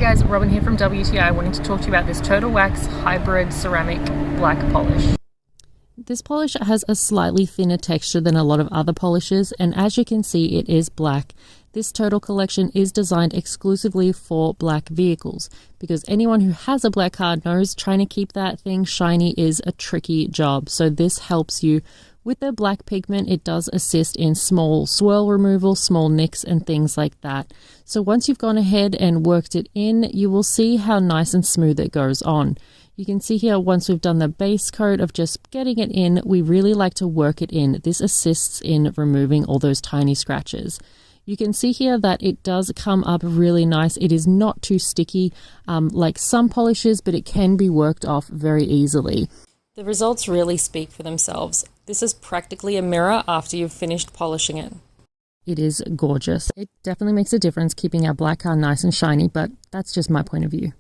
guys, Robin here from WTI, wanting to talk to you about this Total Wax Hybrid Ceramic Black Polish. This polish has a slightly thinner texture than a lot of other polishes, and as you can see, it is black. This Total collection is designed exclusively for black vehicles, because anyone who has a black car knows trying to keep that thing shiny is a tricky job. So this helps you with the black pigment. It does assist in small swirl removal, small nicks and things like that. So once you've gone ahead and worked it in, you will see how nice and smooth it goes on. You can see here, once we've done the base coat of just getting it in, we really like to work it in. This assists in removing all those tiny scratches. You can see here that it does come up really nice. It is not too sticky like some polishes, but it can be worked off very easily. The results really speak for themselves. This is practically a mirror after you've finished polishing it. It is gorgeous. It definitely makes a difference keeping our black car nice and shiny, but that's just my point of view.